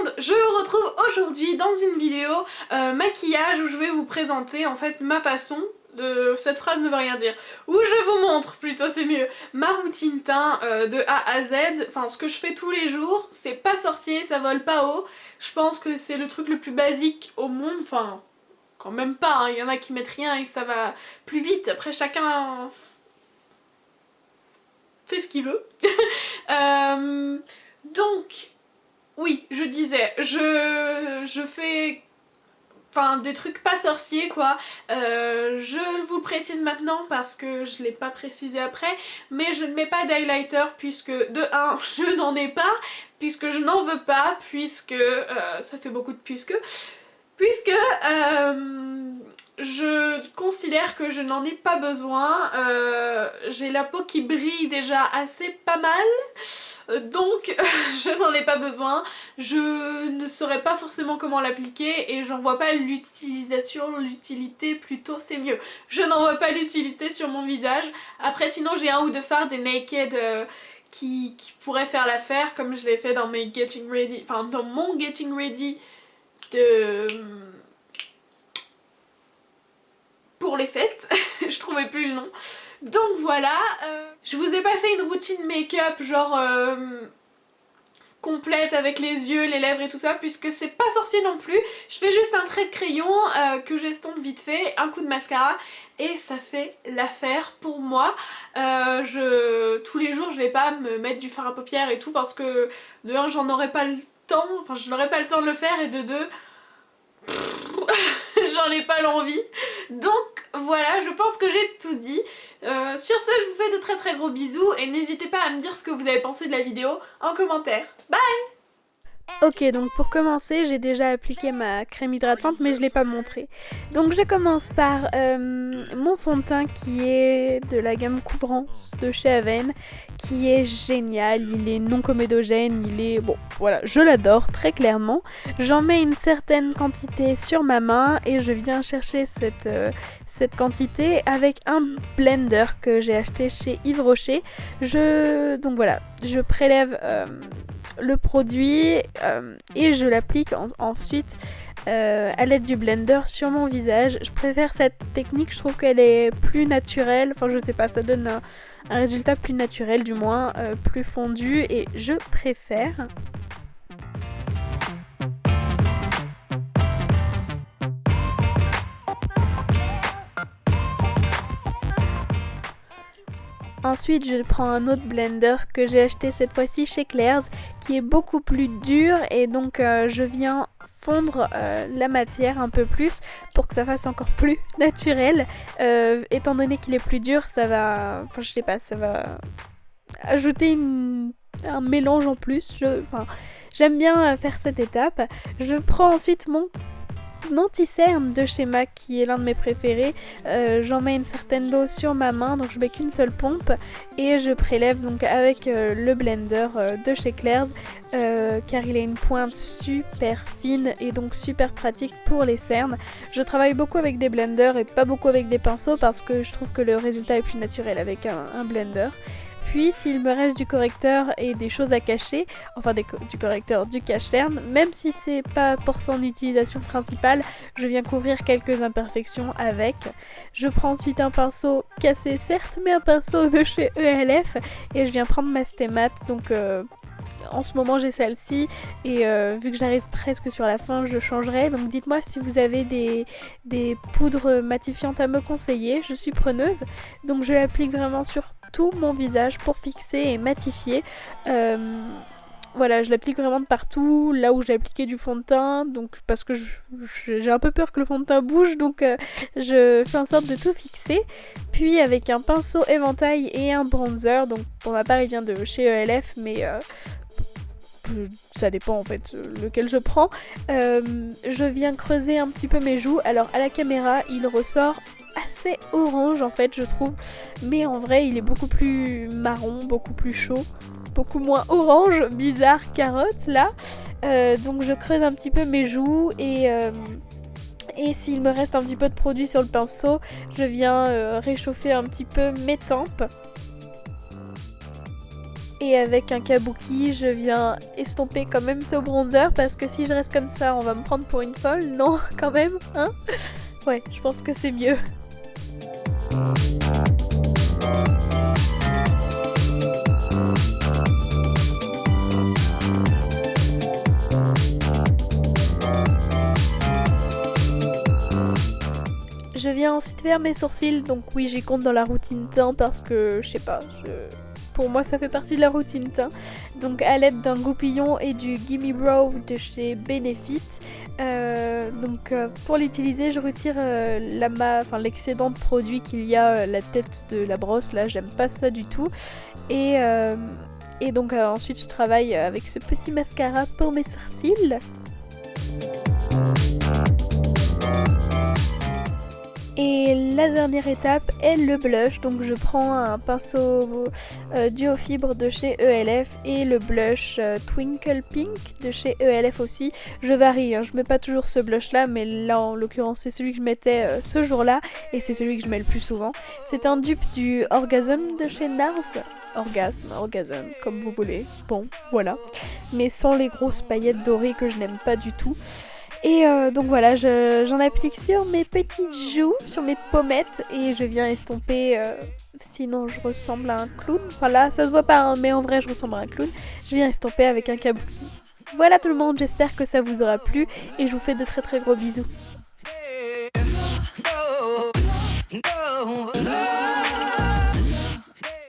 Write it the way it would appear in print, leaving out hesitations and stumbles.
monde, je vous retrouve aujourd'hui dans une vidéo maquillage où je vais vous présenter en fait ma façon de... Cette phrase ne veut rien dire. Où je vous montre, plutôt c'est mieux, ma routine teint de A à Z, enfin ce que je fais tous les jours, c'est pas sorcier, ça vole pas haut. Je pense que c'est le truc le plus basique au monde, enfin quand même pas, hein. Il y en a qui mettent rien et ça va plus vite, après chacun fait ce qu'il veut. Donc, oui, je disais, je fais des trucs pas sorciers quoi. Je vous le précise maintenant parce que je l'ai pas précisé après, mais je ne mets pas d'highlighter puisque de 1, je n'en ai pas, puisque je n'en veux pas, puisque ça fait beaucoup de puisque je considère que je n'en ai pas besoin. J'ai la peau qui brille déjà assez pas mal, donc je n'en ai pas besoin. Je ne saurais pas forcément comment l'appliquer et j'en vois pas l'utilité plutôt, c'est mieux. Je n'en vois pas l'utilité sur mon visage. Après sinon j'ai un ou deux fards des Naked qui pourraient faire l'affaire, comme je l'ai fait dans mes Getting Ready, enfin dans mon Getting Ready de... pour les fêtes, je trouvais plus le nom. Donc voilà, je vous ai pas fait une routine make-up genre complète avec les yeux, les lèvres et tout ça, puisque c'est pas sorcier non plus. Je fais juste un trait de crayon que j'estompe vite fait, un coup de mascara et ça fait l'affaire pour moi. Tous les jours je vais pas me mettre du fard à paupières et tout parce que de un j'en aurais pas le temps, enfin je n'aurais pas le temps de le faire et de deux j'en ai pas l'envie. Donc voilà, je pense que j'ai tout dit. Sur ce, je vous fais de très très gros bisous et n'hésitez pas à me dire ce que vous avez pensé de la vidéo en commentaire. Bye! Ok, donc pour commencer, j'ai déjà appliqué ma crème hydratante, mais je ne l'ai pas montré. Donc je commence par mon fond de teint qui est de la gamme Couvrance de chez Aven, qui est génial, il est non comédogène, il est... bon, voilà, je l'adore très clairement. J'en mets une certaine quantité sur ma main et je viens chercher cette quantité avec un blender que j'ai acheté chez Yves Rocher. Donc voilà, je prélève... le produit et je l'applique ensuite à l'aide du blender sur mon visage. Je préfère cette technique, je trouve qu'elle est plus naturelle, enfin je sais pas, ça donne un résultat plus naturel du moins, plus fondu et je préfère. Ensuite, je prends un autre blender que j'ai acheté cette fois-ci chez Claire's, qui est beaucoup plus dur et donc je viens fondre la matière un peu plus pour que ça fasse encore plus naturel. Étant donné qu'il est plus dur, ça va... enfin, je sais pas, ça va ajouter un mélange en plus. J'aime bien faire cette étape. Je prends ensuite mon anti-cerne de chez MAC qui est l'un de mes préférés. J'en mets une certaine dose sur ma main, donc je mets qu'une seule pompe et je prélève donc avec le blender de chez Claire's car il a une pointe super fine et donc super pratique pour les cernes. Je travaille beaucoup avec des blenders et pas beaucoup avec des pinceaux parce que je trouve que le résultat est plus naturel avec un blender. Puis s'il me reste du correcteur et des choses à cacher, enfin du correcteur, du cache-cerne, même si c'est pas pour son utilisation principale, je viens couvrir quelques imperfections avec. Je prends ensuite un pinceau cassé certes, mais un pinceau de chez ELF et je viens prendre ma Stémat, donc en ce moment j'ai celle-ci et vu que j'arrive presque sur la fin, je changerai. Donc dites-moi si vous avez des poudres matifiantes à me conseiller, je suis preneuse. Donc je l'applique vraiment sur tout mon visage pour fixer et matifier. Voilà, je l'applique vraiment de partout, là où j'ai appliqué du fond de teint, donc parce que j'ai un peu peur que le fond de teint bouge, donc je fais en sorte de tout fixer. Puis avec un pinceau éventail et un bronzer, donc pour ma part il vient de chez ELF, mais ça dépend en fait lequel je prends. Je viens creuser un petit peu mes joues. Alors à la caméra il ressort assez orange en fait je trouve, mais en vrai il est beaucoup plus marron, beaucoup plus chaud, beaucoup moins orange, bizarre carotte là. Donc je creuse un petit peu mes joues et s'il me reste un petit peu de produit sur le pinceau, je viens réchauffer un petit peu mes tempes. Et avec un kabuki, je viens estomper quand même ce bronzer parce que si je reste comme ça, on va me prendre pour une folle. Non, quand même, hein? Ouais, je pense que c'est mieux. Je viens ensuite faire mes sourcils, donc oui j'y compte dans la routine teint parce que je sais pas, pour moi ça fait partie de la routine teint. Donc à l'aide d'un goupillon et du Gimme Brow de chez Benefit. Pour l'utiliser je retire l'excédent de produit qu'il y a, la tête de la brosse là, j'aime pas ça du tout. Ensuite je travaille avec ce petit mascara pour mes sourcils. Et la dernière étape est le blush, donc je prends un pinceau duo fibre de chez ELF et le blush Twinkle Pink de chez ELF aussi. Je varie, hein, je mets pas toujours ce blush là, mais là en l'occurrence c'est celui que je mettais ce jour là et c'est celui que je mets le plus souvent. C'est un dupe du Orgasm de chez NARS. Orgasme, comme vous voulez, bon voilà, mais sans les grosses paillettes dorées que je n'aime pas du tout. Et donc voilà, j'en applique sur mes petites joues, sur mes pommettes et je viens estomper, sinon je ressemble à un clown. Enfin là, ça se voit pas, hein, mais en vrai je ressemble à un clown. Je viens estomper avec un kabuki. Voilà tout le monde, j'espère que ça vous aura plu et je vous fais de très très gros bisous.